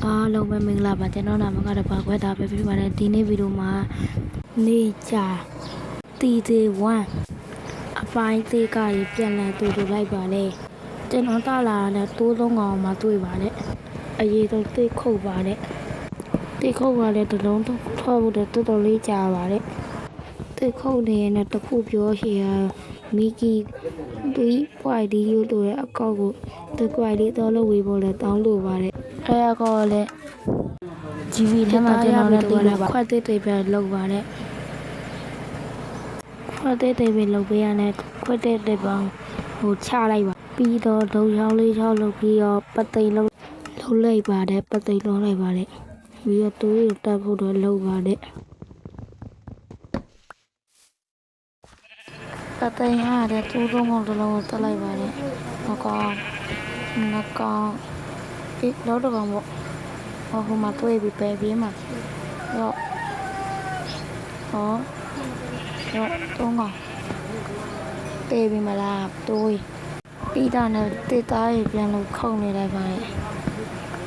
အားလုံးပဲမင်္ဂလာပါကျွန်တော်နာမကတော့ဘာခွဲသားပဲဖြစ်ပါတယ်ဒီနေ့ဗီဒီယိုမှာနေချာတီတီ1အပိုင်းသေးကကြီးပြန်လည်တူတူလိုက်ပါလေကျွန်တော်တာလာတဲ့တိုးလုံးကောင်မှာတွေ့ပါတယ်အရေးဆုံးသိခုတ်ပါတယ်သိခုတ်ပါလေတလုံးထောက်ဖို့တော်တော်လေးကြာပါတယ်သိခုတ်နေနဲ့တခုပြောရှိရမီကီဒီပွိုင်ဒီယူတို့ရဲ့အကောက်ကိုတကွိုင်လေးတော့လို့ဝေဖို့လဲတောင်းလို့ပါတယ်အဲအကောက်လည်းGB ထဲမှာကျွန်တော်လည်းတွေ့ခွက်သေးသေးပဲလောက်ပါတယ်ခွက်သေးသေးပဲလောက်ပေးရတဲ့ခွက်သေးသေးပေါင်းဟိုချလိုက်ပါပြီးတော့ဒုံချောင်းလေးချောင်းလုပ်ပြီးတော့ပသိမ်လုံးလိုက်ပါတယ်ပသိမ်လုံးလိုက်ပါတယ်ပြီးတော့တူးတက်ဖို့တော့လုပ်ပါတယ်ပသိမ်ဟာတဲ့တူးလုံးကိုတစ်လုံးကိုတက်လိုက်ပါတယ်ငကောင်ဒီလောက်တော့ပေါ့ဟိုမှာတွေ့ပြီးပဲပြီးမှာတော့တုံးကောင်တေးပြီးမလားတွေးပြီးတာနဲ့တေးသားရေပြန်လို့ခုန်နေလိုက်ပါရဲ့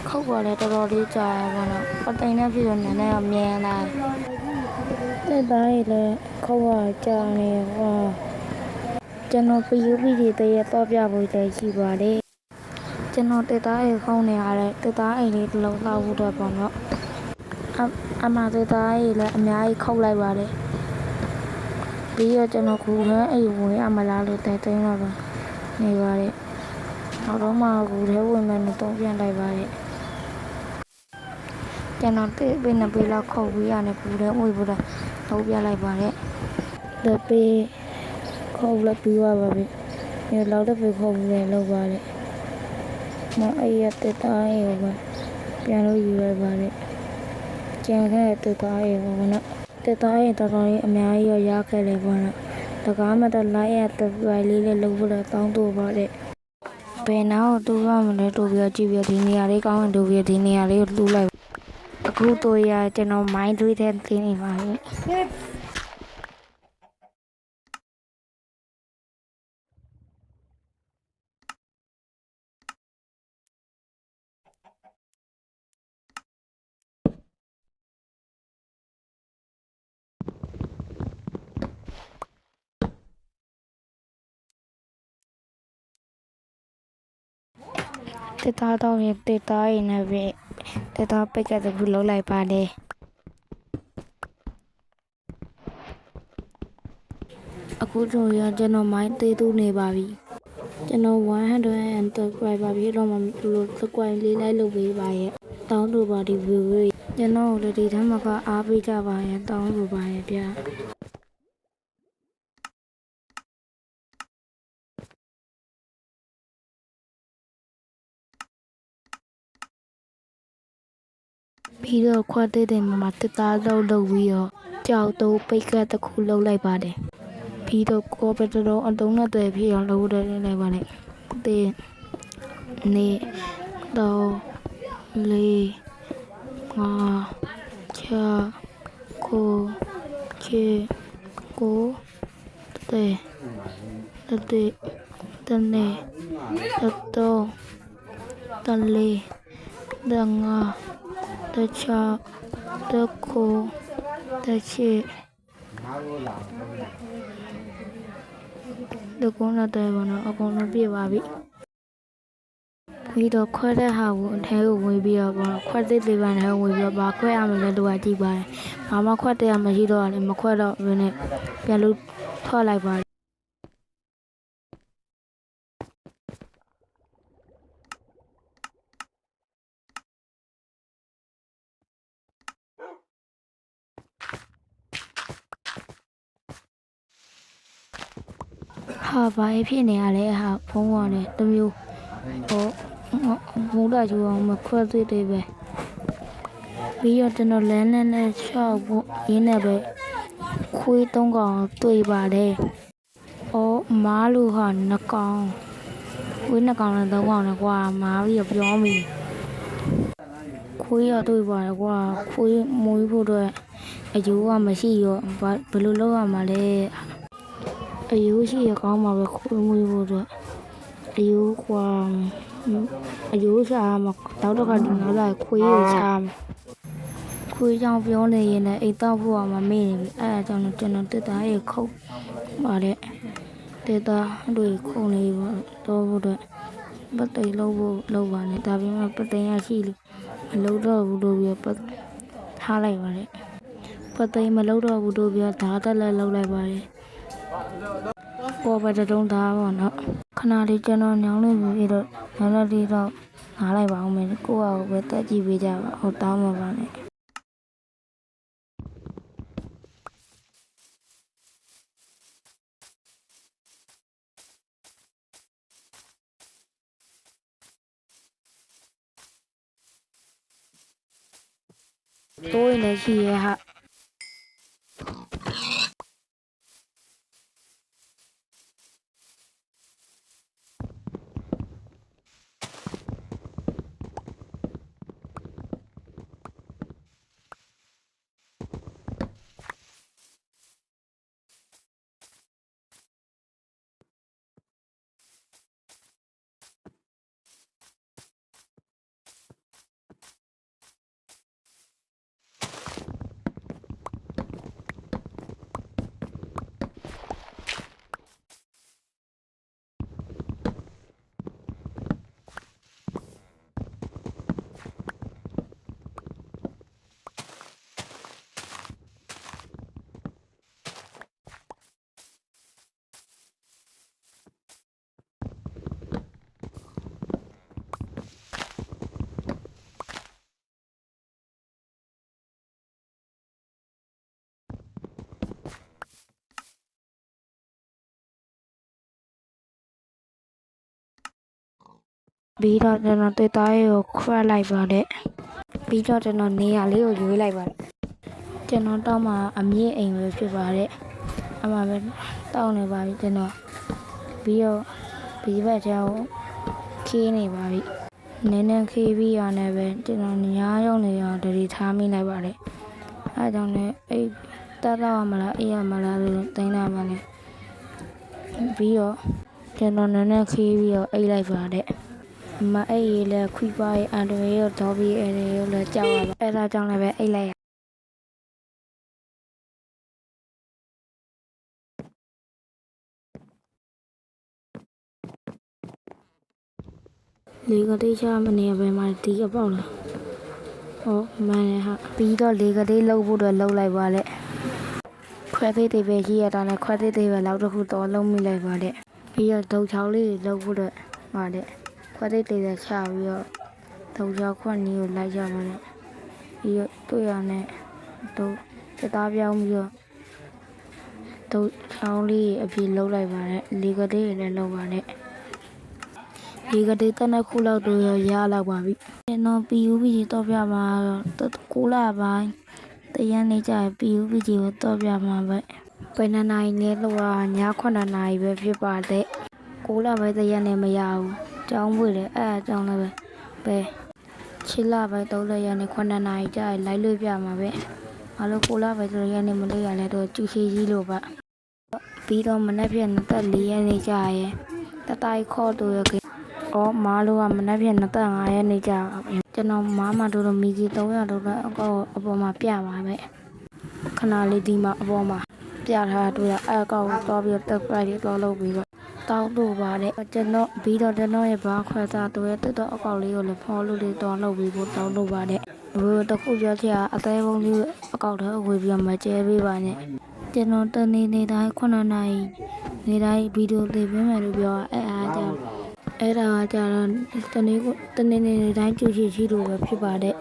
ခုတ်ပါလေတော်တော်လေးကြာပါတော့ပသိမ်နဲ့ဖြစ်တော့နည်းနည်းတော့မြန်လာတေးသားရေလည်းခုတ်ရကြာနေဟောကျွန်တော်ပြူပြီးတည်းရဲ့တော့ပြဖို့တည်းရှိပါတယ်ကျွန်တော်တေးသားရေခုန်နေရတဲ့တေးသားအိမ်လေးတစ်လုံးလောက်ဖို့တော့ပေါ့နော်အမတေးသားရေလည်းအများကြီးခုတ်လိုက်ပါတယ်ပြီးတော့ကျွန်တော်ကူထဲအိမ်ဝင်အမလားလို့တိုင်တိုင်းတော့ပါနေပါတယ်နောက်တော့မှကူထဲဝင်မယ်လို့တုံးပြန်လိုက်ပါတယ်ကျွန်တော်တေးပေးနေပေးလောက်ခုတ်ပြီးရတယ်ကူထဲဝင်ဖို့တော့တုံးပြန်လိုက်ပါတယ်တပေးခုတ်လက်ပြီးသွားပါပြီဒီလောက်တော့ပဲခုတ်ပြီးလည်းလောက်ပါတယ်မအဲ့ရတဲ့သားရေပဲပြန်လို့ယူရပါတယ်ကျန်ခဲ့တဲ့သားရေကနော်တက်သားရင်တော်တော်လေးအများကြီးရခဲ့တယ်ပေါ့နော်တကားမတလိုက်ရတဲ့ပြိုင်လေးလည်းလုပ်ဖို့လည်းတောင်းတူပါတယ်ဘယ်နာကိုတူရမလဲတူပြီးကြည့်ပြီးဒီနေရာလေးကောင်းရင်တူပြီးဒီနေရာလေးကိုတူလိုက်အခုတူရကျွန်တော်မိုင်းတွေးတဲ့တင်းနေပါပြီတက်သားတော့ရတက်သားရင်လည်းပဲတက်သားပိတ်ကတခုလုံးလိုက်ပါတယ်အခုတို့ရကျွန်တော်မိုင်းသေးသူနေပါပြီကျွန်တော်100ပါပြီတော့မှလို့စကွိုင်းလေးလိုက်လုပ်ပေးပါရဲ့တောင်းလို့ပါဒီဗီဒီယိုကျွန်တော်တို့ဒီထဲမှာကအားပေးကြပါရဲ့တောင်းလို့ပါရဲ့ဗျာပြီးတော့ခွက်သေးတယ်မှာတက်သားလုပ်ပြီးတော့ကြောက်တော့ပိတ်ကတခုလုပ်လိုက်ပါတယ်ပြီးတော့ကော်ပတတော်အတုံးနဲ့တွေ့ဖြစ်အောင်လုပ်တယ်လိုက်ပါနဲ့တင်းနေတော့လေးငါချာကိုချေကိုတဲ့တနေတော့တလေးတငါတချာတကိုတချေဒီကုန်းတဲ့ဘောနော်အကုန်လုံးပြပါပြီပြီးတော့ခွဲတဲ့ဟာကိုအထဲကိုဝင်ပြီးတော့ပေါ့ခွဲတဲ့လေးပန်းထဲဝင်ပြီးတော့ဘာခွဲရမလဲတို့ကကြည့်ပါတယ်ဘာမှခွဲတဲ့ရမရှိတော့လည်းမခွဲတော့ဘယ်နဲ့ပြန်လို့ထွက်လိုက်ပါတယ်ဟာဘာဖြစ်နေရလဲဟာဖုံးရတယ်တမျိုးဟိုမူလာကျူအောင်မခွဲသေးတယ်ပဲပြီးတော့ကျွန်တော်လမ်းနဲ့ချောက်ဖို့ရင်းနေပဲခွေး3ကောင်တွေ့ပါတယ်မားလူဟာ2ကောင်ခွေး2ကောင်နဲ့3ကောင်နဲ့ကွာမားပြီးတော့ပြောမိခွေးရတွေ့ပါတယ်ကွာခွေးမွေးဖို့အတွက်အယူကမရှိရောဘယ်လိုလုပ်ရမှာလဲအယူရှိရကောင်းမှာပဲခွေးမွေးဖို့အတွက်အယူကွာ အယိုးစားမှာနောက်တော့ကဒီနောက်လာခွေးကိုချားမှာခွေးကြောင်ပြောနေရင်လည်းအိတ်တော့ဖို့အောင်မမေ့နေပြီအဲ့ဒါကြောင့်ကျွန်တော်တက်သားရေခုတ်ပါတဲ့တက်သားတွေခုံနေပါတော့ဖို့အတွက်ပတ်သိလို့ဖို့လုပ်ပါနဲ့ဒါပေမဲ့ပတ်သိရရှိလို့မလုပ်တော့ဘူးလို့ပြောပတ်ထားလိုက်ပါလေပတ်သိမလုပ်တော့ဘူးလို့ပြောဓာတ်တက်လည်းလုပ်လိုက်ပါလေပေါ်ပါတုံးသားပေါ့နော်ခဏလေးကျွန်တော်ညောင်းနေပြီတော့ညောင်းလေးတော့ငားလိုက်ပါအောင်မယ်ကိုယ့်ဟာကိုယ်ပဲတက်ကြည့်ပေးကြပါဟုတ်တောင်းမှာပါနဲ့တိုးရင်လည်းရှိရဲ့ဟာပြီးတော့ကျွန်တော်တွေ့သားရေကိုခွက်လိုက်ပါတယ်ပြီးတော့ကျွန်တော်နေရာလေးကိုရွေးလိုက်ပါတယ်ကျွန်တော်တောက်မှာအမြင့်အိမ်ပဲဖြစ်ပါတယ်အမှပဲတောက်နေပါပြီကျွန်တော်ပြီးတော့ဒီဘက်ကျတော့ခီးနေပါပြီနည်းနည်းခီးပြီးရနေပဲကျွန်တော်ညားရောက်နေအောင်တတိထားမိလိုက်ပါတယ်အဲကြောင့်လည်းအိတ်တက်တော့မလားအေးရမလားလို့တိုင်းလာပါနဲ့ပြီးတော့ကျွန်တော်နည်းနည်းခီးပြီးတော့အိတ်လိုက်ပါတယ်မအိတ်ရလဲခွီးပါရဲ့အန်တွေရောဒေါ်ဘီအဲတွေရောလည်းကြောက်ရပါအဲဒါကြောင့်လည်းပဲအိတ်လိုက်လေကတိချမနေပဲမှာဒီအပေါက်လားဟောမှန်တယ်ဟာပြီးတော့လေကတိလှုပ်ဖို့တော့လှုပ်လိုက်ပါလေခွဲသေးသေးပဲကြီးရတာနဲ့ခွဲသေးသေးပဲလောက်တစ်ခုတော့လုံးမိလိုက်ပါတဲ့ပြီးတော့ဒုံချောင်းလေးလှုပ်ဖို့တော့ပါတဲ့ခွဲသေးသေးပဲချပြီးတော့ဒုံချောင်းခွက်နီးကိုလိုက်ကြပါတဲ့ပြီးတော့တွေ့ရနဲ့တို့စသားပြောင်းပြီးတော့ဒုံချောင်းလေးအပြည့်လှုပ်လိုက်ပါတဲ့လေကတိလည်းလှုပ်ပါတဲ့ဒီကတိတနက်ခုလောက်တော့ရလောက်ပါပြီကျွန်တော် PUBG တော့ပြမှာ9လပိုင်းတရနေ့ကျရင် PUBG ကိုတော့ပြမှာပဲဘယ်နှစ်နိုင်လဲလို့ည9နိုင်ပဲဖြစ်ပါတယ်9လပိုင်းတရနေ့မရဘူးကျောင်းပွေတယ်အဲအကြောင်းလည်းပဲ6လပိုင်း3ရက်နေ့9နိုင်ကျရင်လိုက်လို့ပြမှာပဲဘာလို့9လပိုင်း3ရက်နေ့မလို့ရလဲတော့ကျူချီကြီးလို့ပါပြီးတော့မနေ့ပြန်24ရက်နေ့ကျရင်တတိုင်းခေါ်တော့ရအော်မားလို့ကမနေ့ပြန်25ရက်နေ့ကျကျွန်တော်မားမတို့မီကြီး300တော့အပေါ်မှာပြပါပဲခဏလေးဒီမှာအပေါ်မှာပြထားတွေ့ရအကောက်တော့ပြီးတက်ပြလိုက်တော့လုပ်ပြီးတော့တောက်လို့ပါတယ်ကျွန်တော်ပြီးတော့ကျွန်တော်ရဲ့ဘာခွဲသားတို့ရဲ့တက်တော့အကောက်လေးကိုလည်းဖော်လို့လေးတော့လုပ်ပြီးဖို့တောက်လို့ပါတယ်ဘယ်တခုပြောချင်အသေးပုံးလေးအကောက်ထဲဝေပြီးမကျဲပေးပါနဲ့ကျွန်တော်တနေ့နေ့တိုင်း9နာရီနေ့တိုင်းဗီဒီယိုလေးပေးမယ်လို့ပြောအားကြောင့်အဲ့ဒါကကြတော့တနေ့တိုင်းကြည့်ရှိလို့ပဲဖြစ်ပါတယ်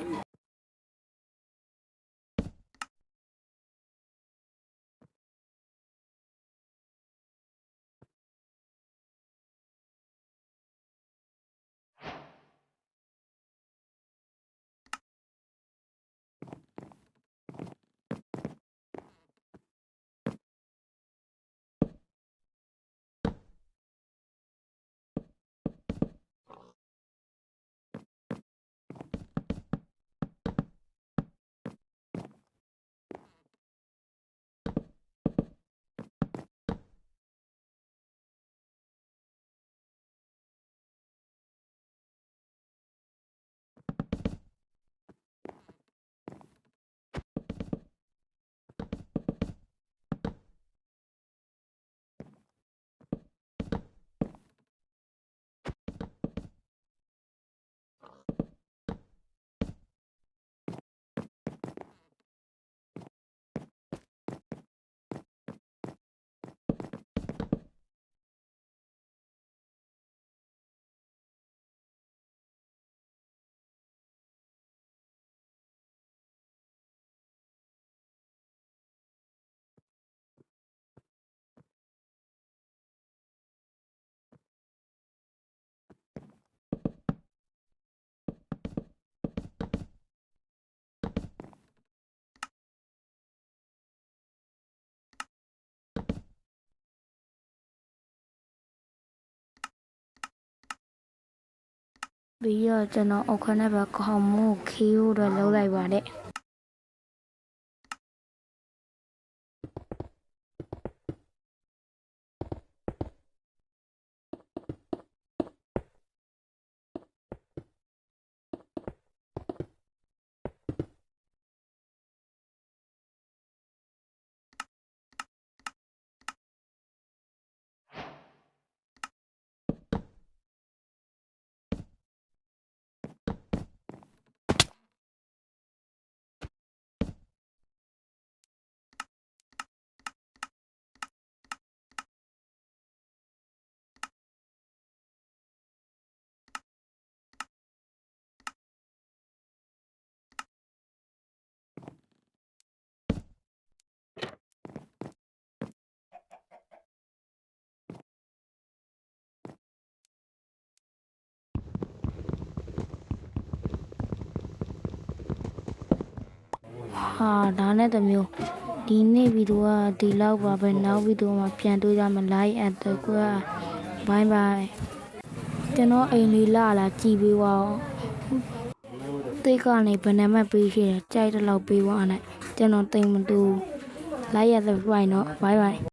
ပြီးတော့ကျွန်တော်အခုနဲ့ပဲခေါင်းမို့ခီးဖို့တော့လုပ်လိုက်ပါတယ်ဟာဒါနဲ့တမျိုးဒီနေ့ဗီဒီယိုကဒီလောက်ပါပဲနောက်ဗီဒီယိုမှာပြန်တွေ့ကြမယ် like and ကွာ bye bye ကျွန်တော်အိမ်လေးလာကြည်ပေးပါဦးတိတ်ကနေဘယ်နှမပေးရှိတယ်ကြိုက်တဲ့လောက်ပေးပါနဲ့ကျွန်တော်တိမ်မတူ like and subscribe နော် bye bye